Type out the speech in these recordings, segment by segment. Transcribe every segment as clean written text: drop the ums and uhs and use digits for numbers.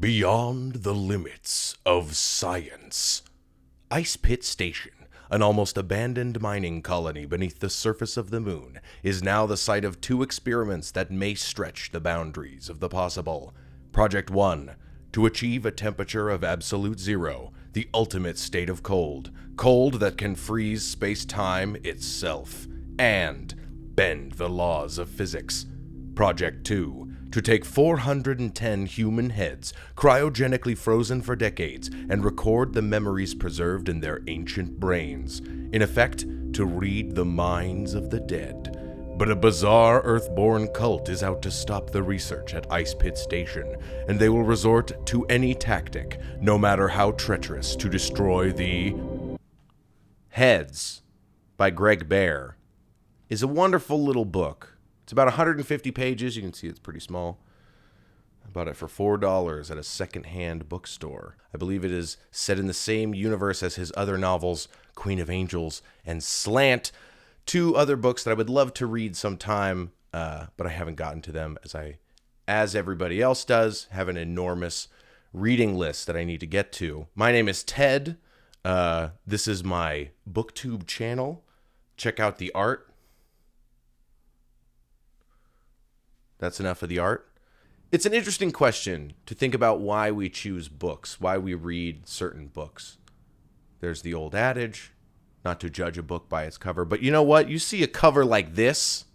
Beyond the limits of science. Ice Pit Station, an almost abandoned mining colony beneath the surface of the moon, is now the site of two experiments that may stretch the boundaries of the possible. Project 1, to achieve a temperature of absolute zero, the ultimate state of cold, cold that can freeze space-time itself, and bend the laws of physics. Project 2, to take 410 human heads, cryogenically frozen for decades, and record the memories preserved in their ancient brains. In effect, to read the minds of the dead. But a bizarre Earthborn cult is out to stop the research at Ice Pit Station, and they will resort to any tactic, no matter how treacherous, to destroy the Heads by Greg Bear is a wonderful little book. It's about 150 pages. You can see it's pretty small. I bought it for $4 at a secondhand bookstore. I believe it is set in the same universe as his other novels, Queen of Angels and Slant, two other books that I would love to read sometime, but I haven't gotten to them as everybody else does, have an enormous reading list that I need to get to. My name is Ted. This is my BookTube channel. Check out the art. That's enough of the art. It's an interesting question to think about why we choose books, why we read certain books. There's the old adage, not to judge a book by its cover. But you know what? You see a cover like this,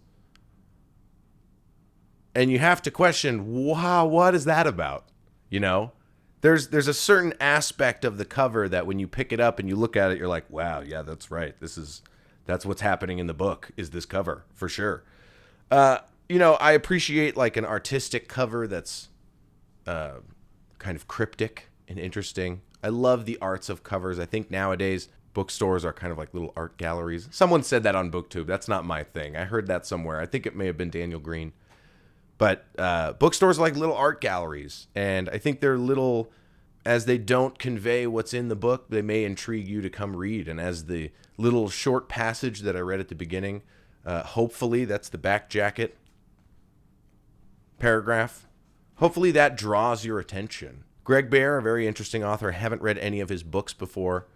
and you have to question, wow, what is that about? You know? There's a certain aspect of the cover that when you pick it up and you look at it, you're like, wow, yeah, that's right. That's what's happening in the book, is this cover, for sure. I appreciate like an artistic cover that's kind of cryptic and interesting. I love the arts of covers. I think nowadays bookstores are kind of like little art galleries. Someone said that on BookTube. That's not my thing. I heard that somewhere. I think it may have been Daniel Green. But bookstores are like little art galleries. And I think they're little, as they don't convey what's in the book, they may intrigue you to come read. And as the little short passage that I read at the beginning, hopefully that's the back jacket paragraph. Hopefully that draws your attention. Greg Bear, a very interesting author. I haven't read any of his books before.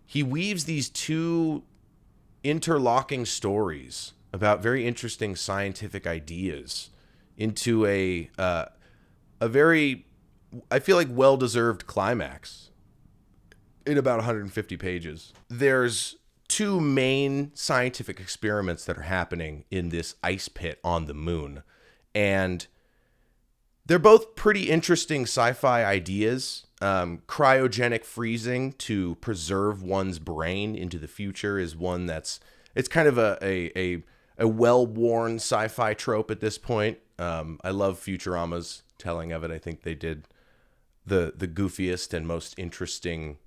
He weaves these two interlocking stories about very interesting scientific ideas into a very, I feel like, well-deserved climax in about 150 pages. There's two main scientific experiments that are happening in this ice pit on the moon. And they're both pretty interesting sci-fi ideas. Cryogenic freezing to preserve one's brain into the future is one it's kind of a well-worn sci-fi trope at this point. I love Futurama's telling of it. I think they did the goofiest and most interesting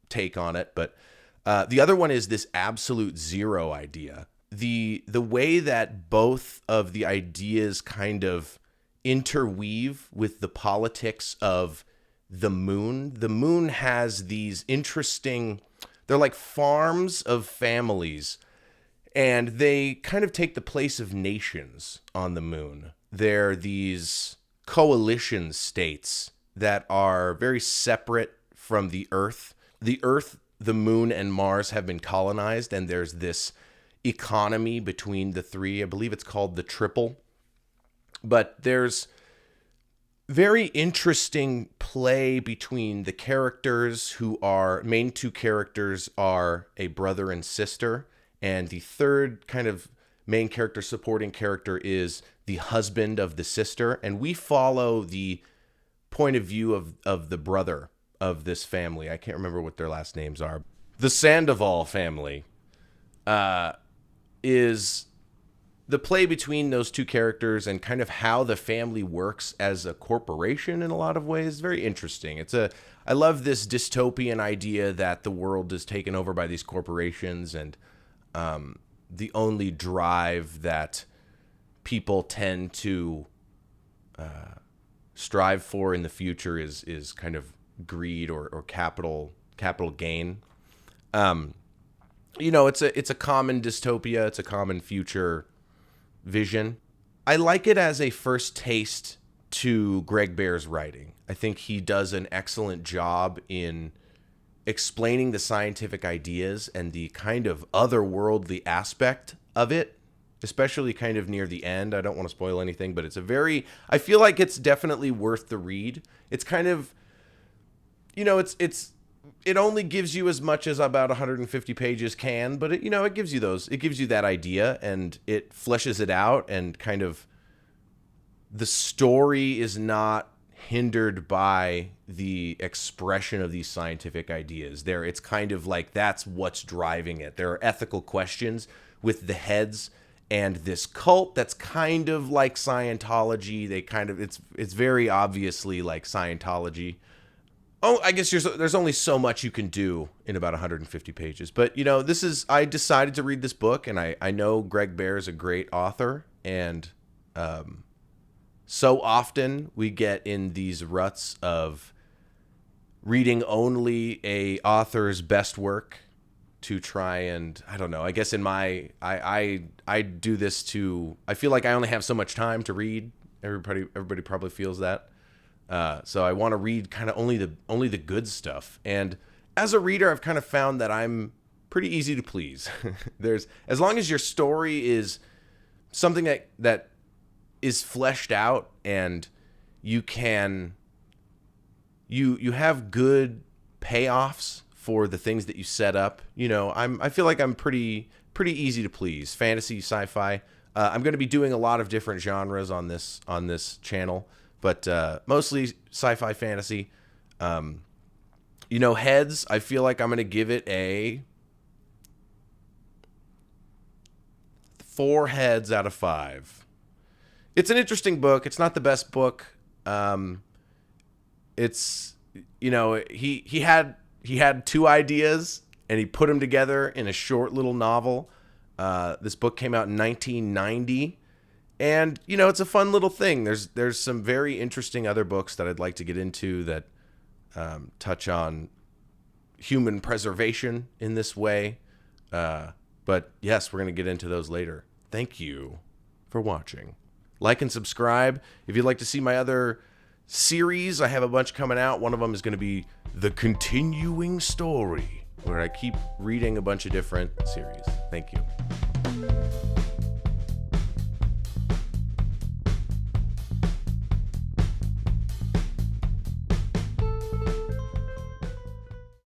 take on it. But the other one is this absolute zero idea. The way that both of the ideas kind of interweave with the politics of the moon. The moon has these interesting, they're like farms of families, and they kind of take the place of nations on the moon. They're these coalition states that are very separate from the Earth. The Earth, the moon, and Mars have been colonized, and there's this economy between the three. I believe it's called the Triple. But there's very interesting play between the characters who are, main two characters are a brother and sister, and the third kind of main character, supporting character, is the husband of the sister, and we follow the point of view of the brother of this family. I can't remember what their last names are. The Sandoval family is the play between those two characters and kind of how the family works as a corporation in a lot of ways. Very interesting. I love this dystopian idea that the world is taken over by these corporations, and the only drive that people tend to strive for in the future is kind of greed or capital gain. It's a common dystopia. It's a common future vision. I like it as a first taste to Greg Bear's writing. I think he does an excellent job in explaining the scientific ideas and the kind of otherworldly aspect of it, especially kind of near the end. I don't want to spoil anything, but I feel like it's definitely worth the read. It's kind of, it only gives you as much as about 150 pages can, but it gives you that idea, and it fleshes it out, and kind of the story is not hindered by the expression of these scientific ideas. It's kind of like that's what's driving it. There are ethical questions with the heads and this cult that's kind of like Scientology. It's very obviously like Scientology. Oh, I guess there's only so much you can do in about 150 pages. But, I decided to read this book, and I know Greg Bear is a great author, and so often we get in these ruts of reading only a author's best work to try and, I don't know, I guess I do this I feel like I only have so much time to read. Everybody probably feels that. So I want to read kind of only the good stuff. And as a reader, I've kind of found that I'm pretty easy to please. As long as your story is something that is fleshed out, and you have good payoffs for the things that you set up. I feel like I'm pretty easy to please. Fantasy, sci-fi. I'm going to be doing a lot of different genres on this channel, but mostly sci-fi, fantasy. Heads, I feel like I'm going to give it a 4 heads out of 5. It's an interesting book. It's not the best book. It's, he had 2 ideas, and he put them together in a short little novel. This book came out in 1990. And, it's a fun little thing. There's some very interesting other books that I'd like to get into that touch on human preservation in this way. But yes, we're going to get into those later. Thank you for watching. Like and subscribe. If you'd like to see my other series, I have a bunch coming out. One of them is going to be The Continuing Story, where I keep reading a bunch of different series. Thank you.